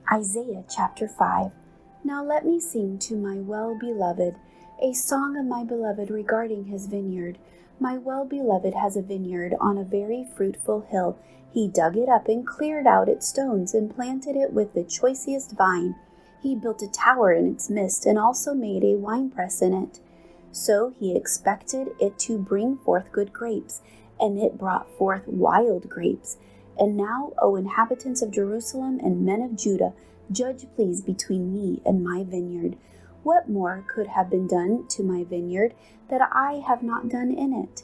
Isaiah chapter 5. Now let me sing to my well-beloved a song of my beloved regarding his vineyard. My well-beloved has a vineyard on a very fruitful hill. He dug it up and cleared out its stones and planted it with the choicest vine. He built a tower in its midst and also made a winepress in it. So he expected it to bring forth good grapes, and it brought forth wild grapes. And now, O inhabitants of Jerusalem and men of Judah, judge please between me and my vineyard. What more could have been done to my vineyard that I have not done in it?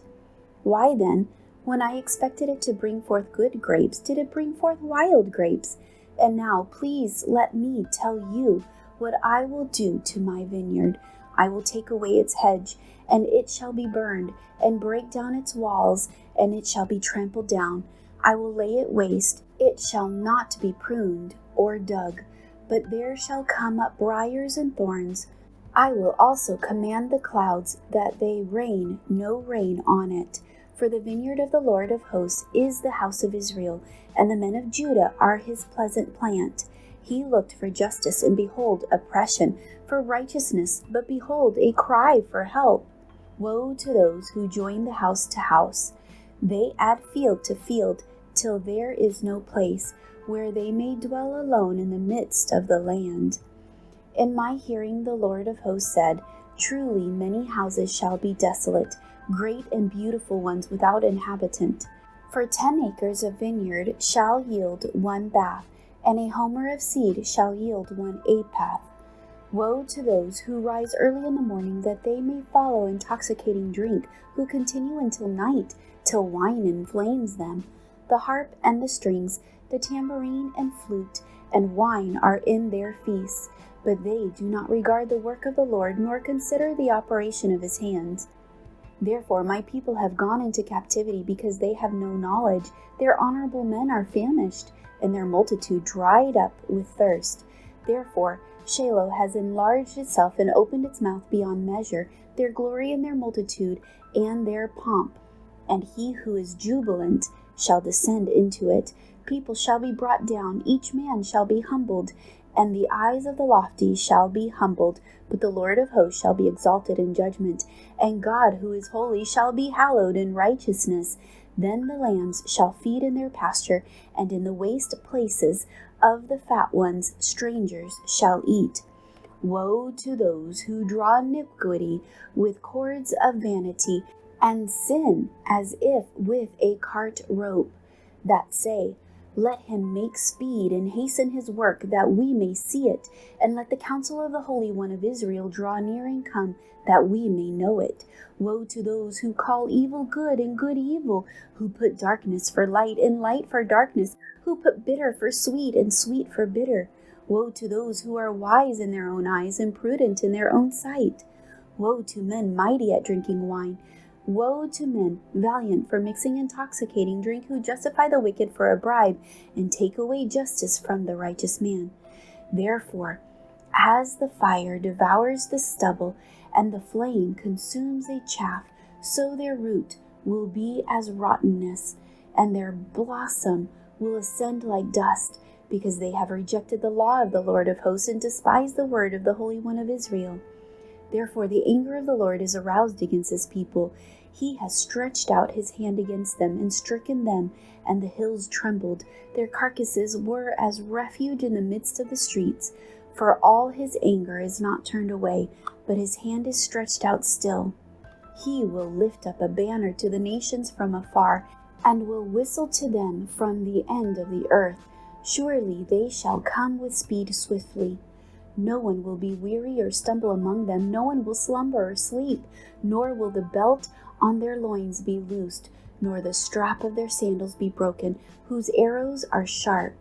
Why then, when I expected it to bring forth good grapes, did it bring forth wild grapes? And now, please let me tell you what I will do to my vineyard. I will take away its hedge, and it shall be burned, and break down its walls, and it shall be trampled down. I will lay it waste, it shall not be pruned or dug, but there shall come up briars and thorns. I will also command the clouds that they rain no rain on it. For the vineyard of the Lord of hosts is the house of Israel, and the men of Judah are his pleasant plant. He looked for justice, and behold, oppression, for righteousness, but behold, a cry for help. Woe to those who join the house to house. They add field to field, till there is no place where they may dwell alone in the midst of the land. In my hearing the Lord of hosts said, Truly many houses shall be desolate, great and beautiful ones without inhabitant. For 10 acres of vineyard shall yield 1 bath, and a homer of seed shall yield 1 ephah. Woe to those who rise early in the morning, that they may follow intoxicating drink, who continue until night, till wine inflames them. The harp and the strings, the tambourine and flute, and wine are in their feasts, but they do not regard the work of the Lord, nor consider the operation of his hands. Therefore my people have gone into captivity, because they have no knowledge. Their honorable men are famished, and their multitude dried up with thirst. Therefore Shiloh has enlarged itself and opened its mouth beyond measure, their glory and their multitude and their pomp. And he who is jubilant shall descend into it. People shall be brought down, each man shall be humbled, and the eyes of the lofty shall be humbled, but the Lord of hosts shall be exalted in judgment, and God who is holy shall be hallowed in righteousness. Then the lambs shall feed in their pasture, and in the waste places of the fat ones strangers shall eat. Woe to those who draw iniquity with cords of vanity, and sin as if with a cart rope, that say, Let him make speed and hasten his work, that we may see it, and let the counsel of the Holy One of Israel draw near and come, that we may know it. Woe to those who call evil good and good evil, who put darkness for light and light for darkness, who put bitter for sweet and sweet for bitter. Woe to those who are wise in their own eyes and prudent in their own sight. Woe to men mighty at drinking wine. Woe to men valiant for mixing intoxicating drink, who justify the wicked for a bribe and take away justice from the righteous man. Therefore, as the fire devours the stubble and the flame consumes a chaff, so their root will be as rottenness, and their blossom will ascend like dust, because they have rejected the law of the Lord of hosts and despised the word of the Holy One of Israel. Therefore the anger of the Lord is aroused against his people. He has stretched out his hand against them and stricken them, and the hills trembled. Their carcasses were as refuge in the midst of the streets. For all his anger is not turned away, but his hand is stretched out still. He will lift up a banner to the nations from afar, and will whistle to them from the end of the earth. Surely they shall come with speed swiftly. No one will be weary or stumble among them. No one will slumber or sleep, nor will the belt on their loins be loosed, nor the strap of their sandals be broken, whose arrows are sharp,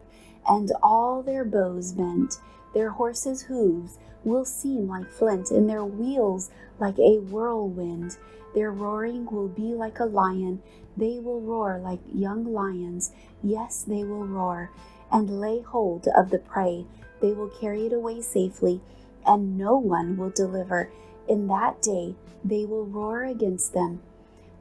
and all their bows bent. Their horses' hooves will seem like flint, and their wheels like a whirlwind. Their roaring will be like a lion. They will roar like young lions. Yes, they will roar, and lay hold of the prey. They will carry it away safely, and no one will deliver. In that day they will roar against them.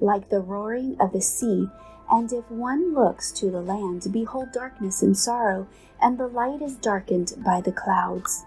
like the roaring of the sea. And if one looks to the land, behold darkness and sorrow, and the light is darkened by the clouds.